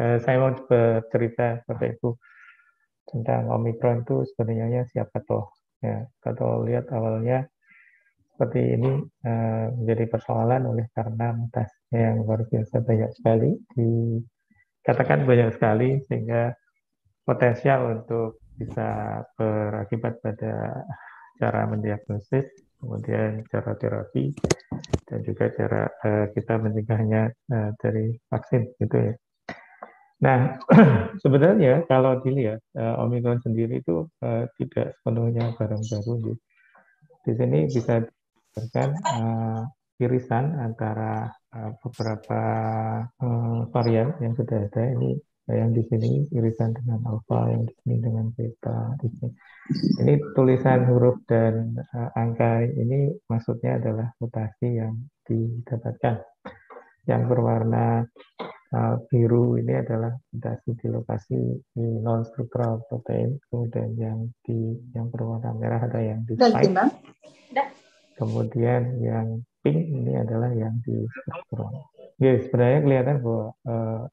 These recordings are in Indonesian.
Saya mau bercerita Bapak Ibu tentang Omikron itu sebenarnya siapa toh? Ya, kalau lihat awalnya seperti ini menjadi persoalan oleh karena mutasinya yang luar biasa banyak sekali, dikatakan banyak sekali sehingga potensial untuk bisa berakibat pada cara mendiagnosis, kemudian cara terapi, dan juga cara kita mencegahnya dari vaksin gitu ya. Nah, sebenarnya kalau dilihat Omikron sendiri itu tidak sepenuhnya barang baru. Gitu. Di sini bisa diberikan irisan antara beberapa varian yang sudah ada. Ini yang di sini irisan dengan alfa, yang di sini dengan beta. Di sini. Ini tulisan huruf dan angka ini maksudnya adalah mutasi yang didapatkan. Yang berwarna biru ini adalah mutasi di lokasi di non struktural protein, kemudian yang berwarna merah ada yang di spike, kemudian yang pink ini adalah yang di struktural. Ya, sebenarnya kelihatan bahwa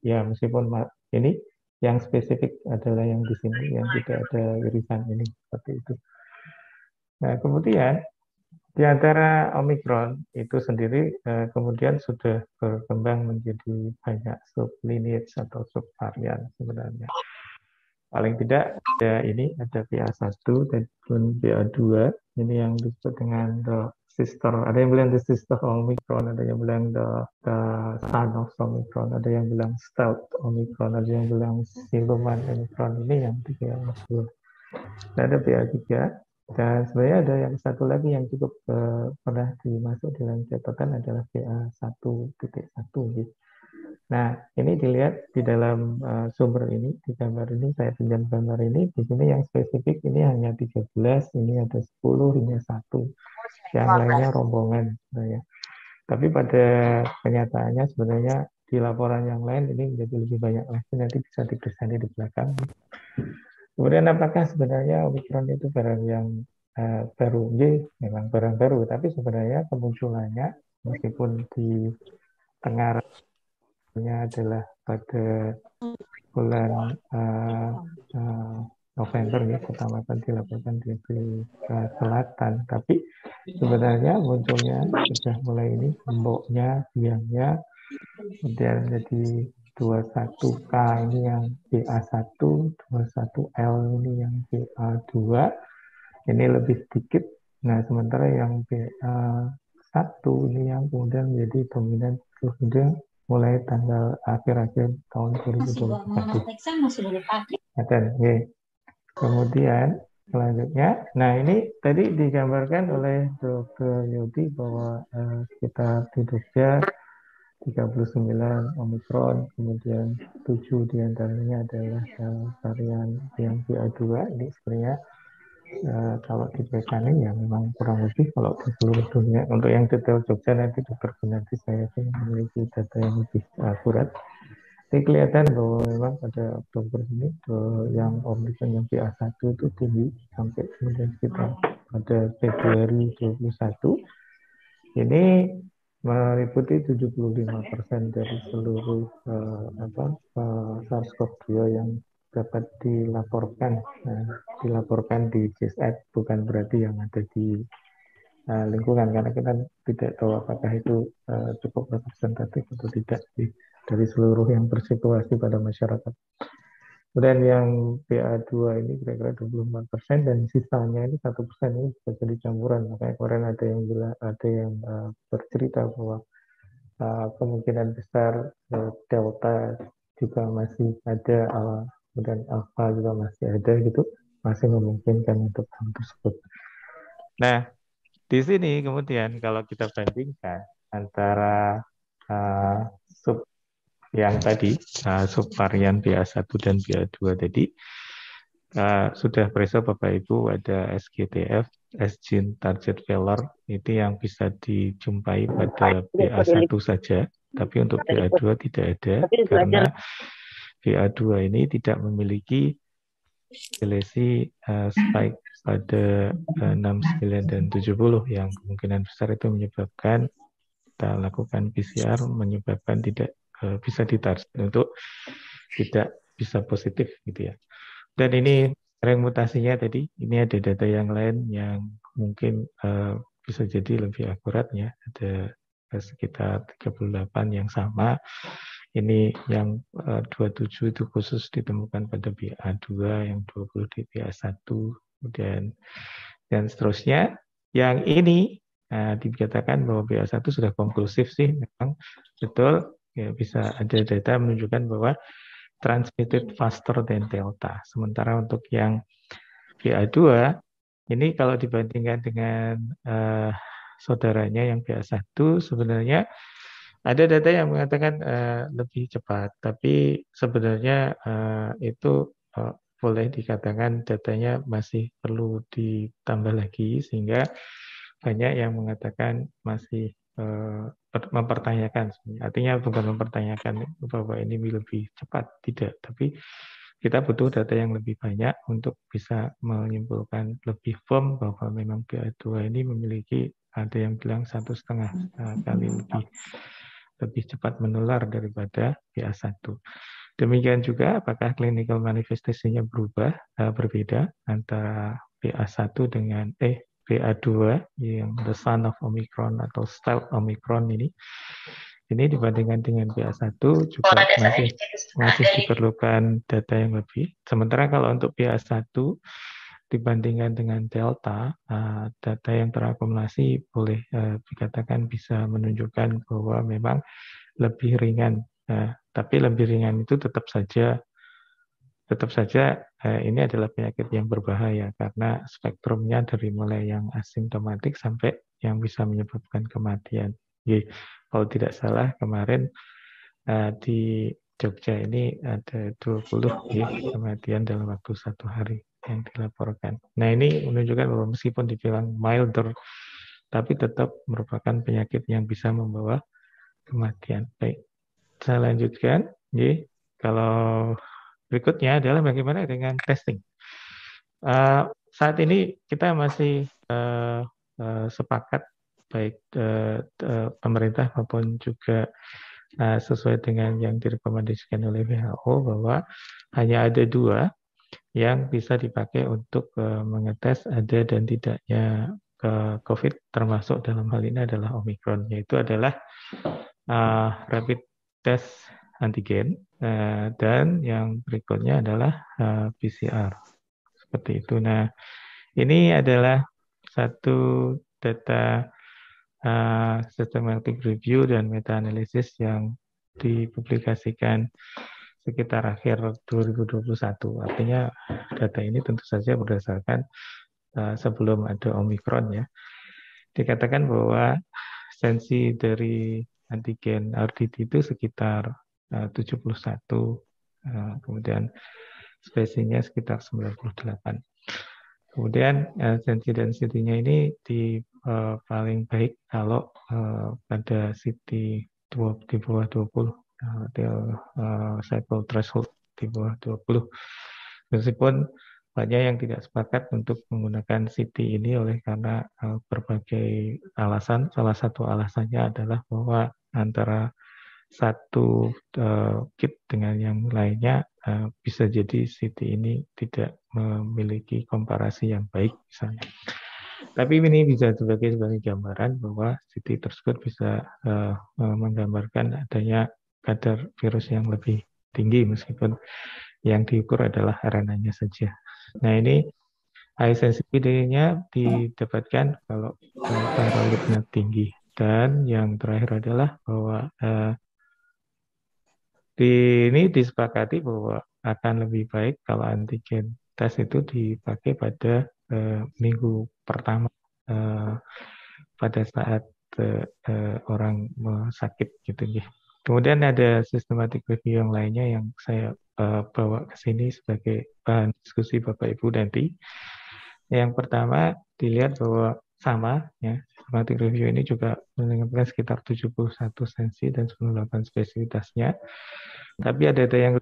ya meskipun ini yang spesifik adalah yang di sini, yang tidak ada irisan ini seperti itu. Nah, kemudian di antara Omikron itu sendiri kemudian sudah berkembang menjadi banyak sublineage atau subvarian sebenarnya. Paling tidak ada ini, ada BA1 dan BA2. Ini yang disebut dengan the sister. Ada yang bilang the sister Omicron, ada yang bilang the son of Omicron, ada yang bilang stealth Omicron, ada yang bilang siluman Omicron. Ini yang tiga yang masyhur. Dan ada BA3. Dan sebenarnya ada yang satu lagi yang cukup pernah dimasuk dalam catatan adalah BA1.1 gitu. Nah, ini dilihat di dalam sumber ini, di gambar ini, saya pinjam gambar ini, di sini yang spesifik ini hanya 13, ini ada 10, ini 1. Yang lainnya rombongan. Ya. Tapi pada kenyataannya sebenarnya di laporan yang lain ini menjadi lebih banyak lagi, nanti bisa dipresentasi di belakang. Kemudian apakah sebenarnya Omicron itu barang yang baru? Ya, memang barang baru, tapi sebenarnya kemunculannya meskipun di tengah adalah pada bulan November ya, pertama kali dilaporkan di Afrika Selatan. Tapi sebenarnya munculnya sudah mulai ini, emboknya, biangnya, kemudian jadi 21K ini yang BA1, 21L ini yang BA2, ini lebih sedikit. Nah, sementara yang BA1 ini yang kemudian menjadi dominan kemudian mulai tanggal akhir-akhir tahun 2021. Masih boleh pakai. Dan kemudian selanjutnya, nah ini tadi digambarkan oleh Dr. Yodi bahwa kita di Jogja 39 Omicron, kemudian 7 diantaranya adalah varian yang BA2. Ini sebenarnya kalau di PKN ya memang kurang lebih kalau di seluruh dunia. Untuk yang detail Jogja nanti Dr. Gunardi saya sih memiliki data yang lebih akurat. Ini kelihatan bahwa memang pada Oktober ini yang Omicron yang BA1 itu tinggi sampai kemudian sekitar pada Februari 21 ini meliputi 75% dari seluruh SARS-CoV-2 yang dapat dilaporkan di GSF, bukan berarti yang ada di lingkungan, karena kita tidak tahu apakah itu cukup representatif atau tidak dari seluruh yang bersituasi pada masyarakat. Kemudian yang BA2 ini kira-kira 24% dan sisanya ini 1% ini bisa jadi campuran. Makanya kemarin ada yang bercerita bahwa kemungkinan besar Delta juga masih ada, kemudian Alpha juga masih ada gitu, masih memungkinkan untuk hal tersebut. Nah, di sini kemudian kalau kita bandingkan antara sub yang tadi subvarian BA1 dan BA2 tadi sudah preso Bapak Ibu ada SGTF, S-gene target valor, itu yang bisa dijumpai pada BA1 saja, tapi untuk BA2 tidak ada karena BA2 ini tidak memiliki delesi spike pada 69 dan 70 yang kemungkinan besar itu menyebabkan kita lakukan PCR menyebabkan tidak bisa ditarget untuk tidak bisa positif gitu ya. Dan ini rank mutasinya tadi, ini ada data yang lain yang mungkin bisa jadi lebih akurat ya. Ada sekitar 38 yang sama. Ini yang 27 itu khusus ditemukan pada BA2, yang 20 di BA1, kemudian dan seterusnya. Yang ini dikatakan bahwa BA1 sudah konklusif sih, memang betul ya, bisa ada data menunjukkan bahwa transmitted faster than Delta. Sementara untuk yang BA2, ini kalau dibandingkan dengan saudaranya yang BA1, sebenarnya ada data yang mengatakan lebih cepat, tapi sebenarnya itu boleh dikatakan datanya masih perlu ditambah lagi, sehingga banyak yang mengatakan masih mempertanyakan. Artinya bukan mempertanyakan bahwa ini lebih cepat, tidak. Tapi kita butuh data yang lebih banyak untuk bisa menyimpulkan lebih firm bahwa memang BA2 ini memiliki, ada yang bilang 1,5 kali lebih cepat menular daripada BA1. Demikian juga apakah clinical manifestasinya berubah, berbeda antara BA1 dengan BA2 yang the son of Omicron atau stealth Omicron ini. Ini dibandingkan dengan BA1 juga masih diperlukan data yang lebih. Sementara kalau untuk BA1 dibandingkan dengan Delta, data yang terakumulasi boleh dikatakan bisa menunjukkan bahwa memang lebih ringan. Tapi lebih ringan itu tetap saja ini adalah penyakit yang berbahaya karena spektrumnya dari mulai yang asimptomatik sampai yang bisa menyebabkan kematian. Jadi, kalau tidak salah kemarin di Jogja ini ada 20 kematian dalam waktu 1 hari yang dilaporkan. Nah, ini menunjukkan bahwa meskipun dibilang milder, tapi tetap merupakan penyakit yang bisa membawa kematian. Baik, saya lanjutkan. Jadi, kalau berikutnya adalah bagaimana dengan testing. Saat ini kita masih sepakat, baik pemerintah maupun juga sesuai dengan yang direkomendasikan oleh WHO, bahwa hanya ada 2 yang bisa dipakai untuk mengetes ada dan tidaknya COVID, termasuk dalam hal ini adalah Omicron, yaitu adalah rapid test antigen dan yang berikutnya adalah PCR. Seperti itu. Nah, ini adalah satu data systematic review dan meta-analisis yang dipublikasikan sekitar akhir 2021. Artinya data ini tentu saja berdasarkan sebelum ada Omicron ya. Dikatakan bahwa sensi dari antigen RDT itu sekitar 71, kemudian spesiesnya sekitar 98. Kemudian sensi density-nya ini paling baik kalau pada CT di bawah 20, cycle threshold di bawah 20. Meskipun banyak yang tidak sepakat untuk menggunakan CT ini oleh karena berbagai alasan. Salah satu alasannya adalah bahwa antara satu kit dengan yang lainnya bisa jadi CT ini tidak memiliki komparasi yang baik misalnya. Tapi ini bisa sebagai gambaran bahwa CT tersebut bisa menggambarkan adanya kadar virus yang lebih tinggi meskipun yang diukur adalah RNA-nya saja. Nah, ini high sensitivity-nya didapatkan kalau viral load-nya tinggi. Dan yang terakhir adalah bahwa ini disepakati bahwa akan lebih baik kalau antigen tes itu dipakai pada minggu pertama pada saat orang sakit gitu ya. Kemudian ada systematic review yang lainnya yang saya bawa ke sini sebagai bahan diskusi Bapak Ibu nanti. Yang pertama dilihat bahwa sama ya, systematic review ini juga menunjukkan sekitar 71 sensi dan 98 spesifitasnya. Tapi ada data yang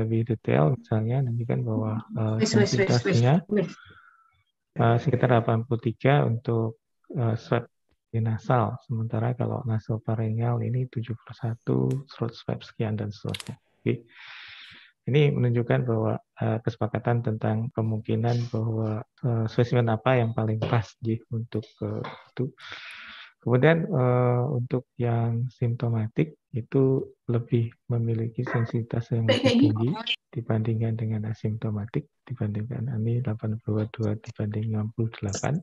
lebih detail, misalnya menunjukkan bahwa sensitasnya sekitar 83 untuk swab nasal, sementara kalau nasopharyngeal ini 71, throat swab sekian dan seterusnya. Oke. Ini menunjukkan bahwa kesepakatan tentang kemungkinan bahwa spesimen apa yang paling pas untuk itu. Kemudian untuk yang simptomatik itu lebih memiliki sensitivitas yang lebih tinggi dibandingkan dengan asimptomatik, dibandingkan ini 82 dibanding 68.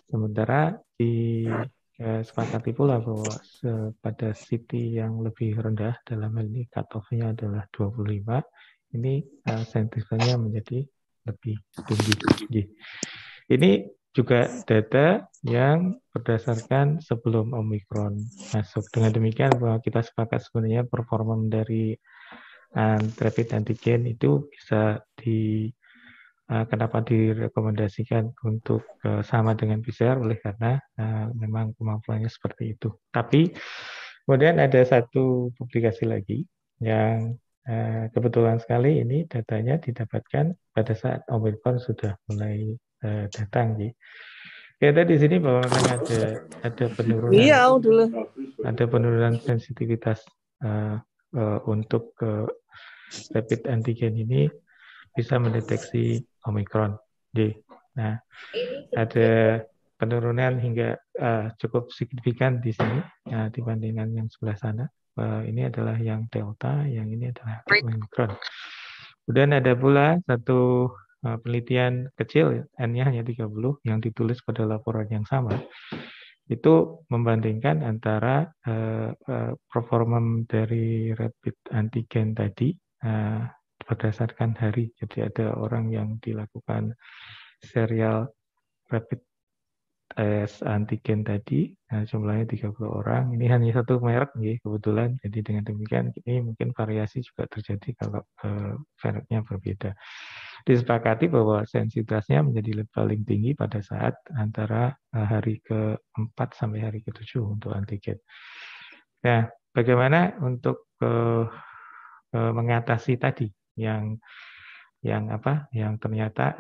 Sementara disepakati pula bahwa pada CT yang lebih rendah, dalam hal ini cut-off-nya adalah 25, ini sensitivitasnya menjadi lebih tinggi. Ini juga data yang berdasarkan sebelum Omicron masuk. Dengan demikian bahwa kita sepakat sebenarnya performa dari rapid antigen itu bisa kenapa direkomendasikan untuk sama dengan PCR oleh karena memang kemampuannya seperti itu. Tapi kemudian ada satu publikasi lagi yang kebetulan sekali ini datanya didapatkan pada saat Omicron sudah mulai datang. Kita di sini bahwa memang ada penurunan. Iya, dulu. Ada penurunan sensitivitas untuk rapid antigen ini bisa mendeteksi Omicron. Nah, ada penurunan hingga cukup signifikan di sini dibandingkan yang sebelah sana. Ini adalah yang Delta, yang ini adalah Omicron. Kemudian ada pula satu penelitian kecil, N-nya hanya 30, yang ditulis pada laporan yang sama. Itu membandingkan antara performa dari rapid antigen tadi berdasarkan hari. Jadi ada orang yang dilakukan serial rapid tes antigen tadi, jumlahnya 30 orang. Ini hanya satu merek, kebetulan. Jadi dengan demikian, ini mungkin variasi juga terjadi kalau mereknya berbeda. Disepakati bahwa sensitivitasnya menjadi paling tinggi pada saat antara hari ke-4 sampai hari ke-7 untuk antigen. Nah, bagaimana untuk mengatasi tadi yang ternyata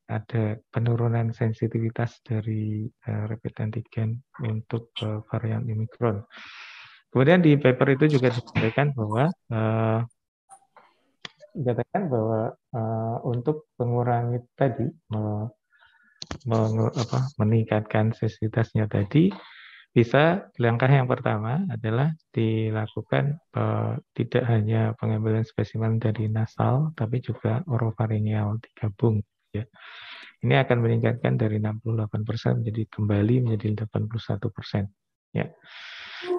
ada penurunan sensitivitas dari rapid antigen untuk varian Omicron. Kemudian di paper itu juga disampaikan bahwa untuk mengurangi tadi meningkatkan sensitivitasnya tadi, bisa langkah yang pertama adalah dilakukan tidak hanya pengambilan spesimen dari nasal, tapi juga orofaringeal digabung. Ya. Ini akan meningkatkan dari 68% menjadi kembali menjadi 81%. Ya.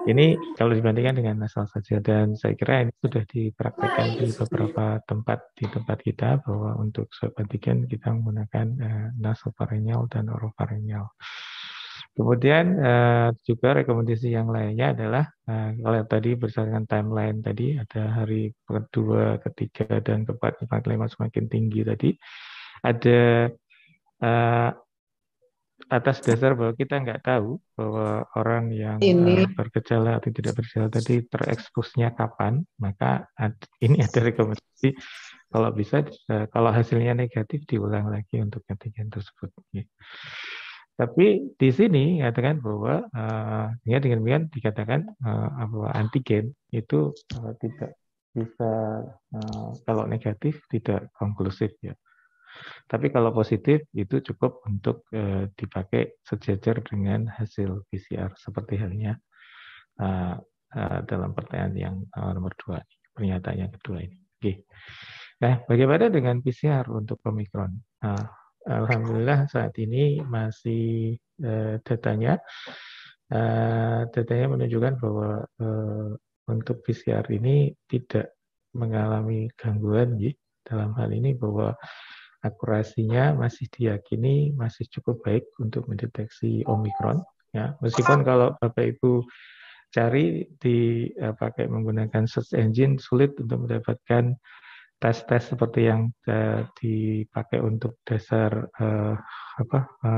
Ini kalau dibandingkan dengan nasal saja, dan saya kira ini sudah dipraktekkan di beberapa tempat di tempat kita bahwa untuk swab antigen kita menggunakan nasopharyngeal dan orofaringeal. Kemudian juga rekomendasi yang lainnya adalah kalau tadi berdasarkan timeline tadi ada hari kedua, ketiga, dan keempat, lima semakin tinggi tadi, ada atas dasar bahwa kita nggak tahu bahwa orang yang bergejala atau tidak bergejala tadi tereksposnya kapan, maka ini ada rekomendasi kalau bisa kalau hasilnya negatif diulang lagi untuk antigen tersebut. Tapi di sini katakan bahwa dengan demikian dikatakan bahwa antigen itu tidak bisa kalau negatif tidak konklusif ya. Tapi kalau positif itu cukup untuk dipakai sejajar dengan hasil PCR seperti halnya dalam pertanyaan yang nomor 2, pernyataan yang kedua ini. Oke. Nah, bagaimana dengan PCR untuk Omicron? Alhamdulillah saat ini masih datanya menunjukkan bahwa untuk PCR ini tidak mengalami gangguan dalam hal ini bahwa akurasinya masih diyakini masih cukup baik untuk mendeteksi Omicron. Ya, meskipun kalau Bapak Ibu cari pakai menggunakan search engine sulit untuk mendapatkan tes-tes seperti yang dipakai untuk dasar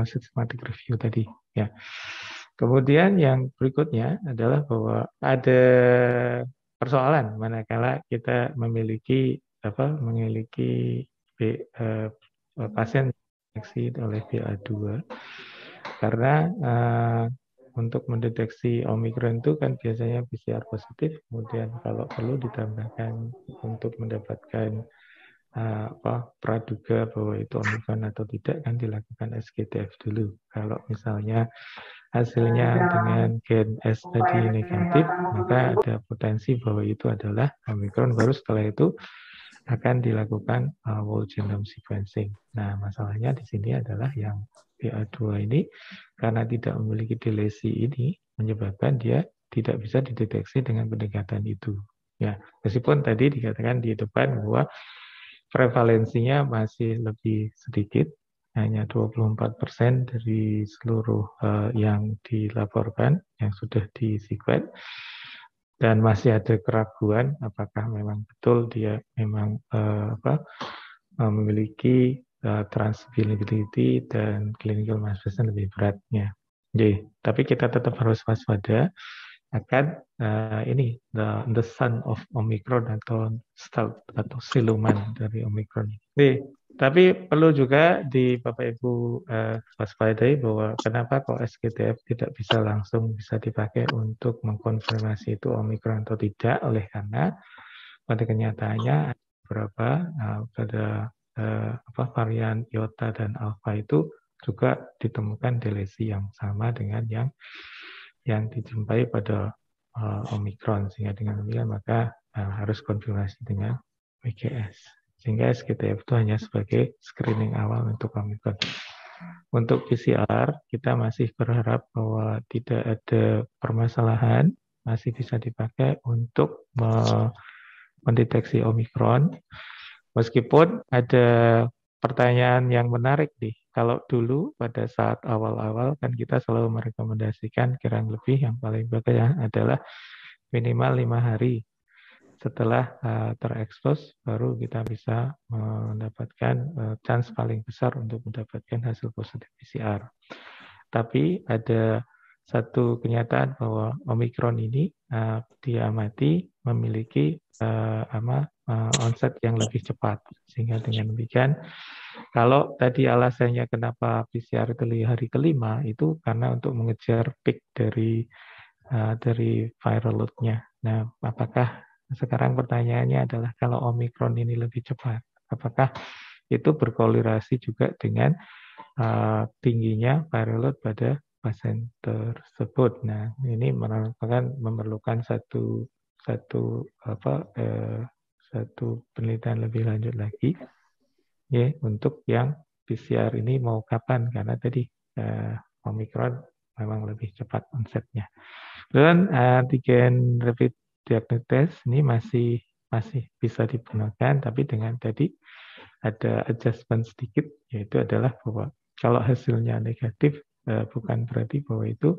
systematic review tadi. Ya. Kemudian yang berikutnya adalah bahwa ada persoalan manakala kita memiliki pasien infeksi oleh BA2 karena untuk mendeteksi Omikron itu kan biasanya PCR positif, kemudian kalau perlu ditambahkan untuk mendapatkan praduga bahwa itu Omikron atau tidak kan dilakukan SGTF dulu. Kalau misalnya hasilnya dengan gen S tadi negatif, maka ada potensi bahwa itu adalah Omikron, baru setelah itu akan dilakukan whole genome sequencing. Nah, masalahnya di sini adalah yang BA2 ini karena tidak memiliki delesi ini menyebabkan dia tidak bisa dideteksi dengan pendekatan itu. Ya, meskipun tadi dikatakan di depan bahwa prevalensinya masih lebih sedikit, hanya 24% dari seluruh yang dilaporkan yang sudah di-sequence. Dan masih ada keraguan apakah memang betul dia memang memiliki transmissibility dan clinical manifestation lebih beratnya. Jadi, tapi kita tetap harus waspada akan ini the son of Omicron atau stealth atau siluman dari Omicron. Jadi, tapi perlu juga di Bapak Ibu waspadai bahwa kenapa kok SGTF tidak bisa langsung bisa dipakai untuk mengkonfirmasi itu Omicron atau tidak, oleh karena pada kenyataannya beberapa pada varian Iota dan Alpha itu juga ditemukan delesi yang sama dengan yang dijumpai pada Omicron, sehingga dengan demikian maka harus konfirmasi dengan WGS. Sehingga SGTF itu hanya sebagai screening awal untuk Omicron. Untuk PCR, kita masih berharap bahwa tidak ada permasalahan, masih bisa dipakai untuk mendeteksi Omicron. Meskipun ada pertanyaan yang menarik nih. Kalau dulu pada saat awal-awal kan kita selalu merekomendasikan kurang lebih yang paling bagus adalah minimal 5 hari setelah terekspos baru kita bisa mendapatkan chance paling besar untuk mendapatkan hasil positif PCR. Tapi ada satu kenyataan bahwa Omicron ini diamati memiliki onset yang lebih cepat, sehingga dengan demikian kalau tadi alasannya kenapa PCR itu hari kelima itu karena untuk mengejar peak dari viral load-nya. Nah, apakah sekarang pertanyaannya adalah kalau Omicron ini lebih cepat, apakah itu berkorelasi juga dengan tingginya viral load pada pasien tersebut? Nah, ini memerlukan satu penelitian lebih lanjut lagi, ya, untuk yang PCR ini mau kapan, karena tadi Omicron memang lebih cepat onsetnya. Dan antigen rapid diagnostic test ini masih bisa digunakan, tapi dengan tadi ada adjustment sedikit, yaitu adalah bahwa kalau hasilnya negatif bukan berarti bahwa itu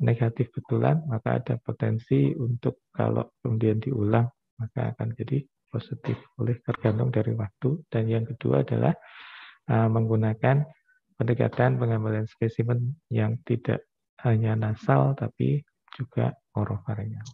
negatif betulan, maka ada potensi untuk kalau kemudian diulang maka akan jadi positif, oleh tergantung dari waktu. Dan yang kedua adalah menggunakan pendekatan pengambilan spesimen yang tidak hanya nasal tapi juga orofaringal.